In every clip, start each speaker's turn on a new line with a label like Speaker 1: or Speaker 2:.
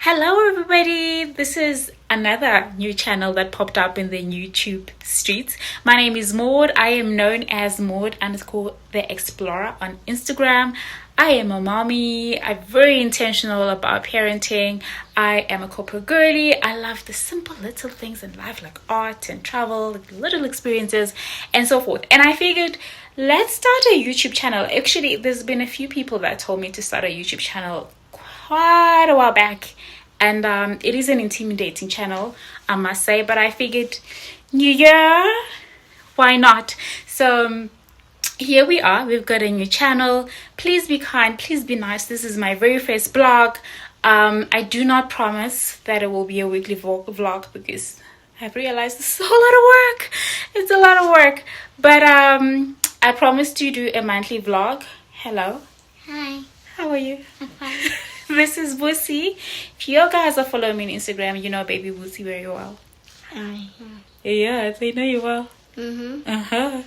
Speaker 1: Hello, everybody. This is another new channel that popped up in the YouTube streets. My name is Maud. I am known as Maud_the Explorer on Instagram. I am a mommy. I'm very intentional about parenting. I am a corporate girly. I love the simple little things in life like art and travel, like little experiences, and so forth. And I figured, let's start a YouTube channel. Actually, there's been a few people that told me to start a YouTube channel quite a while back, and it is an intimidating channel, I must say, but I figured new year, why not? So here we are. We've got a new channel. Please be kind, please be nice. This is my very first blog. I do not promise that it will be a weekly vlog because I've realized it's a whole lot of work. It's a lot of work, but I promise to do a monthly vlog. Hello.
Speaker 2: Hi.
Speaker 1: How are you?
Speaker 2: I'm fine.
Speaker 1: This is Wusi. If you guys are following me on Instagram, you know baby Wusi very well.
Speaker 2: Hi.
Speaker 1: Yeah, they know you well.
Speaker 2: Mm-hmm.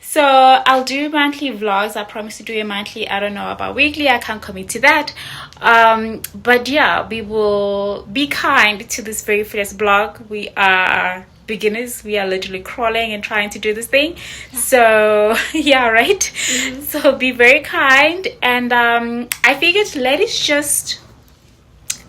Speaker 1: So I'll do monthly vlogs. I promise to do a monthly. I don't know about weekly. I can't commit to that. But yeah, we will be kind to this very first vlog. We are beginners. We are literally crawling and trying to do this thing. So yeah, right. So be very kind. And I figured let's just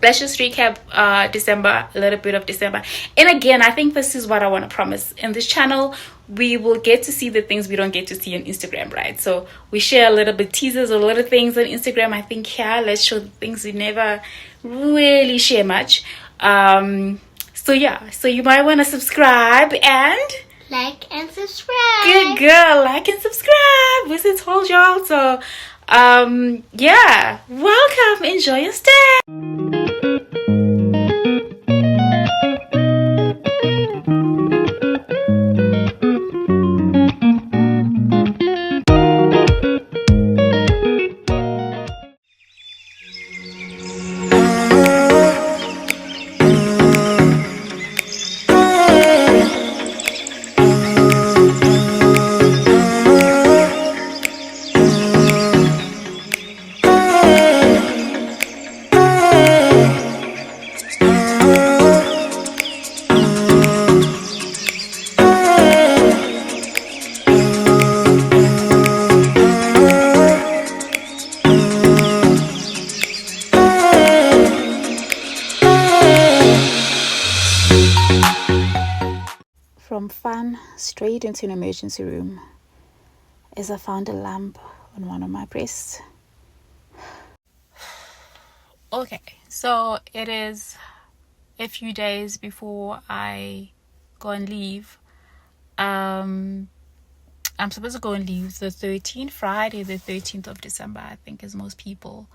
Speaker 1: recap December, a little bit of December. And again, I think this is what I want to promise. In this channel, we will get to see the things we don't get to see on Instagram, right? So we share a little bit teasers or little things on Instagram. I think here, let's show the things we never really share much. So yeah, so you might want to subscribe and
Speaker 2: Like and subscribe.
Speaker 1: good girl, like and subscribe. This is told y'all. So yeah, welcome, enjoy your stay. From fun straight into an emergency room as I found a lump on one of my breasts. Okay, so it is a few days before I go and leave. I'm supposed to go and leave the 13th, Friday the 13th of December, I think, as most people.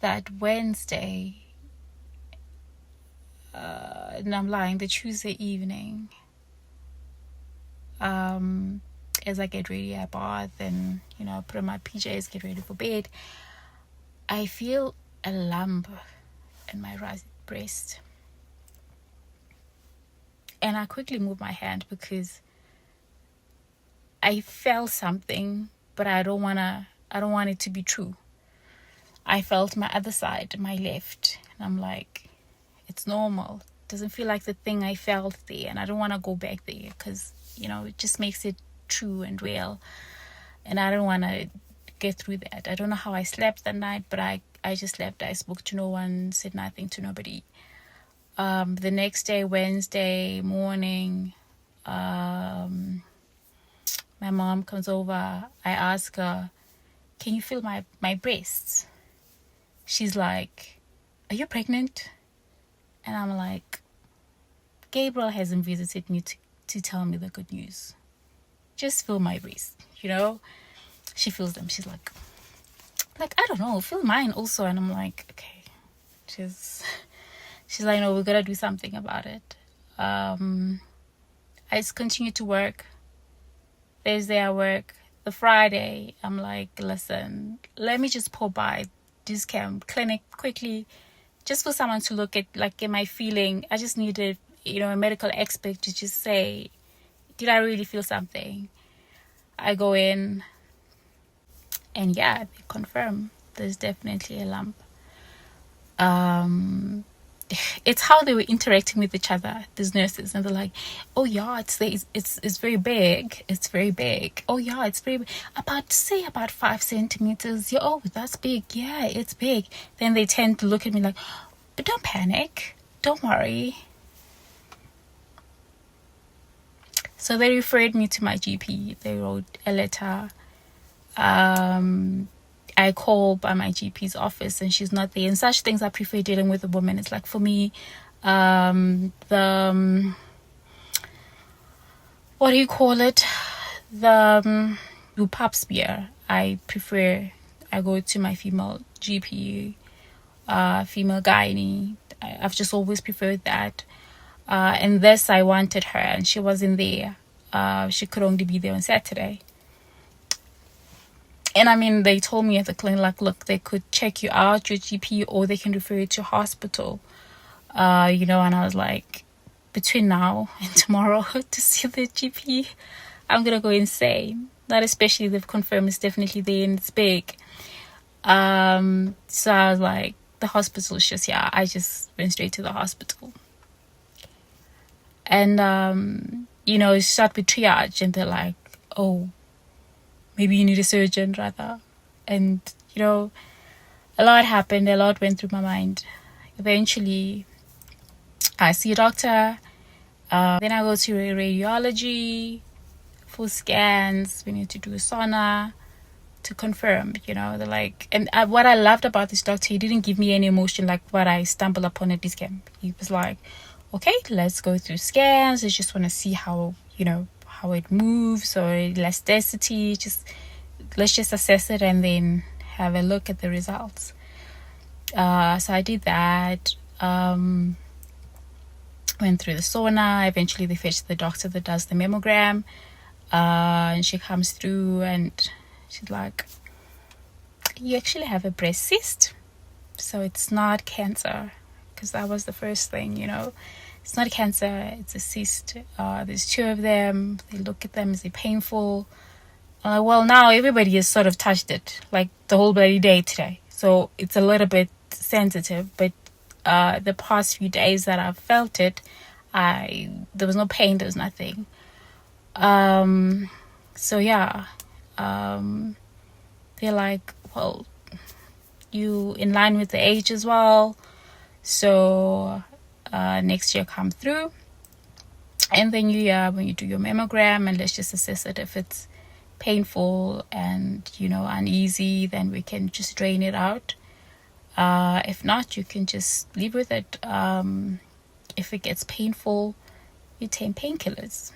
Speaker 1: That Wednesday, and I'm lying, the Tuesday evening, as I get ready, I bath and, put on my PJs, get ready for bed, I feel a lump in my right breast. And I quickly move my hand because I felt something, but I don't want it to be true. I felt my other side, my left, and I'm like, it's normal. It doesn't feel like the thing I felt there, and I don't want to go back there because, it just makes it true and real. And I don't want to get through that. I don't know how I slept that night, but I just slept. I spoke to no one, said nothing to nobody. The next day, Wednesday morning, my mom comes over. I ask her, can you feel my breasts? She's like, are you pregnant? And I'm like, Gabriel hasn't visited me to tell me the good news. Just feel my breasts, She feels them. She's like, I don't know, feel mine also. And I'm like, okay. She's like, no, we gotta do something about it. I just continue to work. Thursday I work. The Friday, I'm like, listen, let me just pop by this clinic quickly, just for someone to look at, get my feeling. I just needed, a medical expert to just say, did I really feel something? I go in, and yeah, they confirm there's definitely a lump. it's how they were interacting with each other, these nurses, and they're like, oh yeah, it's very big, it's very big. Oh yeah, it's very big. About 5 centimeters. Yeah, oh, that's big. Yeah, it's big. Then they tend to look at me like, but don't panic, don't worry. So they referred me to my GP. They wrote a letter. I call by my GP's office and she's not there. And such things, I prefer dealing with a woman. It's like, for me, what do you call it? The pap smear. I go to my female GP, female gynae. I've just always preferred that. And this, I wanted her and she wasn't there. She could only be there on Saturday. And I mean, they told me at the clinic, like, look, they could check you out, your GP, or they can refer you to hospital. And I was like, between now and tomorrow to see the GP, I'm going to go insane. Not especially, they've confirmed it's definitely there and it's big. So I was like, the hospital's just, I just went straight to the hospital. And, start with triage and they're like, oh, maybe you need a surgeon rather. And, a lot happened. A lot went through my mind. Eventually, I see a doctor. Then I go to radiology for scans. We need to do a sonar to confirm, they're like, and what I loved about this doctor, he didn't give me any emotion like what I stumbled upon at this camp. He was like, okay, let's go through scans. I just want to see how it moves or elasticity. Let's just assess it and then have a look at the results. So I did that. Went through the sauna. Eventually they fetched the doctor that does the mammogram. And she comes through and she's like, you actually have a breast cyst. So it's not cancer. Because that was the first thing, It's not cancer, it's a cyst. There's 2 of them. They look at them, is it painful? Well, now everybody has sort of touched it, like the whole bloody day today. So it's a little bit sensitive, but the past few days that I've felt it, there was no pain, there was nothing. They're like, well, you in line with the age as well. So next year come through. And then when you do your mammogram, and let's just assess it. If it's painful and, uneasy, then we can just drain it out. If not, you can just live with it. If it gets painful, you take painkillers.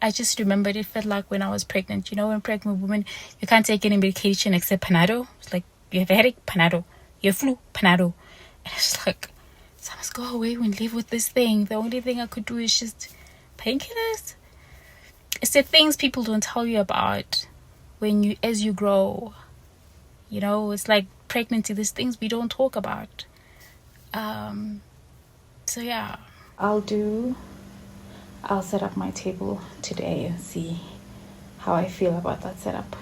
Speaker 1: I just remembered it felt like when I was pregnant. When pregnant women, you can't take any medication except Panado. It's like, you have a headache, Panado. You have flu, Panado. And it's like, so I must go away and live with this thing. The only thing I could do is just painkillers. It's the things people don't tell you about as you grow. It's like pregnancy. There's things we don't talk about. I'll set up my table today and see how I feel about that setup.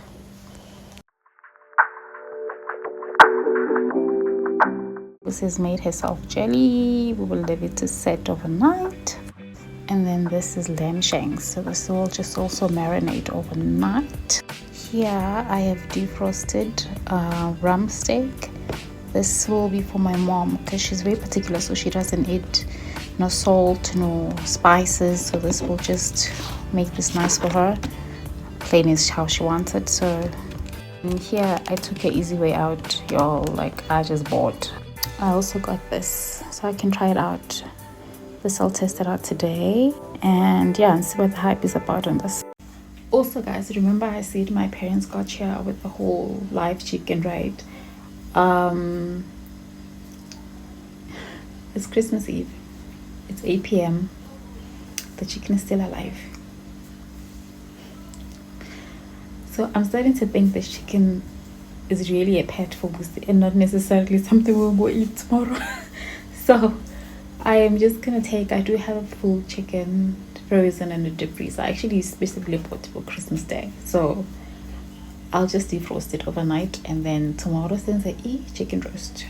Speaker 1: This has made herself jelly. We will leave it to set overnight. And then this is lamb shanks. So this will just also marinate overnight. Here I have defrosted rump steak. This will be for my mom because she's very particular, so she doesn't eat no salt, no spices. So this will just make this nice for her. Plain is how she wants it. So here I took an easy way out, y'all. Like, I just bought. I also got this so I can try it out. This I'll test it out today and see what the hype is about on this. Also, guys, remember I said my parents got here with the whole live chicken, right? It's Christmas Eve. It's 8 p.m. The chicken is still alive. So I'm starting to think this chicken is really a pet for Busi and not necessarily something we'll go eat tomorrow. So I am just gonna I do have a full chicken frozen in a deep freezer. I actually specifically bought it for Christmas Day. So I'll just defrost it overnight and then tomorrow since I eat chicken roast.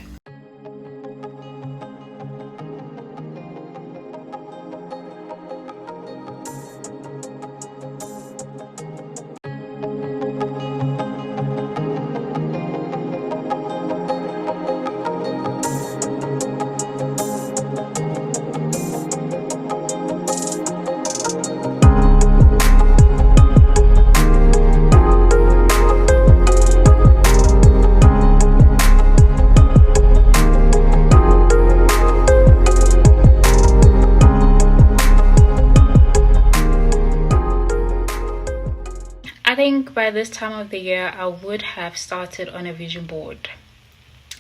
Speaker 1: think by this time of the year I would have started on a vision board.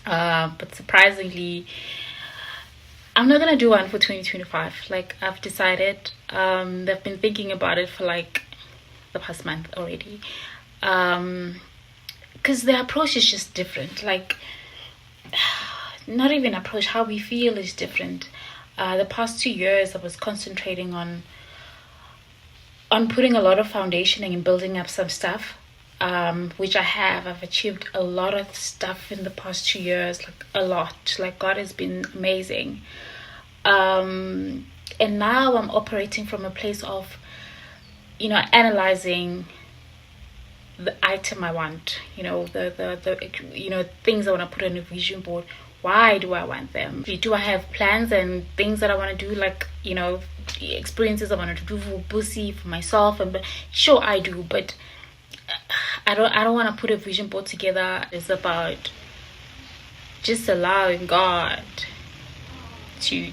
Speaker 1: But surprisingly, I'm not gonna do one for 2025. Like, I've decided. I've been thinking about it for like the past month already. Because the approach is just different. Like, not even approach, how we feel is different. The past 2 years I was concentrating on putting a lot of foundation and building up some stuff, which I've achieved a lot of stuff in the past 2 years, like a lot. Like, God has been amazing. And now I'm operating from a place of, analyzing the item I want, the things I want to put on a vision board. Why do I want them? Do I have plans and things that I want to do, like, experiences I want to do for Busi, for myself? And sure, I do, but I don't want to put a vision board together. It's about just allowing God to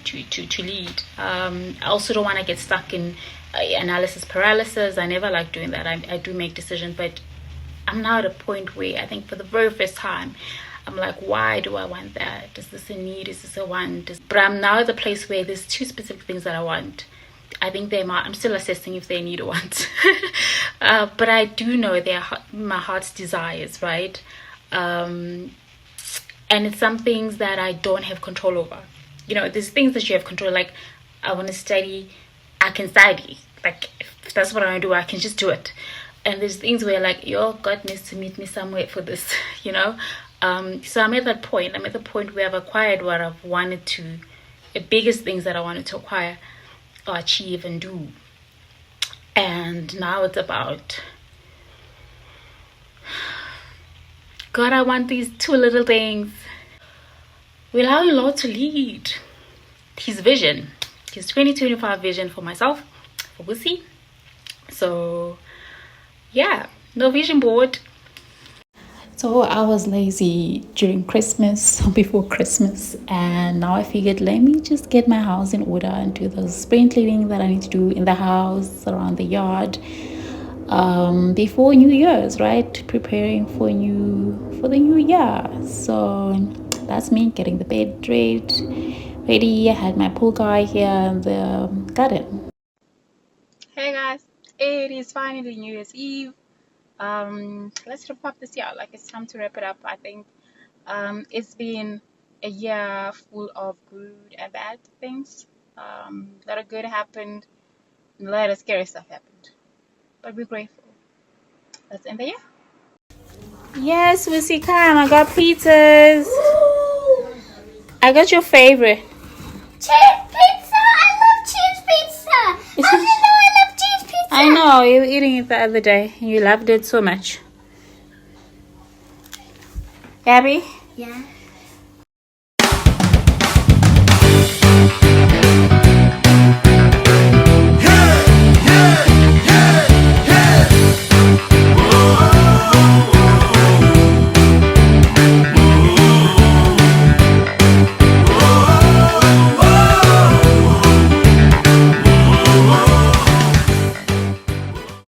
Speaker 1: lead. I also don't want to get stuck in analysis paralysis. I never like doing that. I do make decisions, but I'm now at a point where I think for the very first time I'm like, why do I want that? Is this a need? Is this a want? But I'm now at the place where there's 2 specific things that I want. I think I'm still assessing if they need or want. But I do know they're my heart's desires, right? And it's some things that I don't have control over. There's things that you have control, like, I want to study, I can study. Like, if that's what I want to do, I can just do it. And there's things where, like, God needs to meet me somewhere for this, So I'm at that point. I'm at the point where I've acquired what I've wanted to, the biggest things that I wanted to acquire or achieve and do. And now it's about, God, I want these 2 little things. We allow the Lord to lead His vision, His 2025 vision for myself, for Busi. So yeah, no vision board. So I was lazy during Christmas, before Christmas, and now I figured, let me just get my house in order and do the spring cleaning that I need to do in the house, around the yard, before New Year's, right? Preparing for the new year. So that's me getting the bed ready. I had my pool guy here in the garden. Hey guys, it is finally New Year's Eve. Let's wrap up this year. Like, it's time to wrap it up. I think it's been a year full of good and bad things. A lot of good happened, and a lot of scary stuff happened, but we're grateful. Let's end the year. Yes, Wissy, come. I got pizzas. I got your favorite.
Speaker 2: Cheese pizza! I love cheese pizza! How do you know I love cheese pizza?
Speaker 1: I know, you were eating it the other day. You loved it so much. Abby?
Speaker 2: Yeah.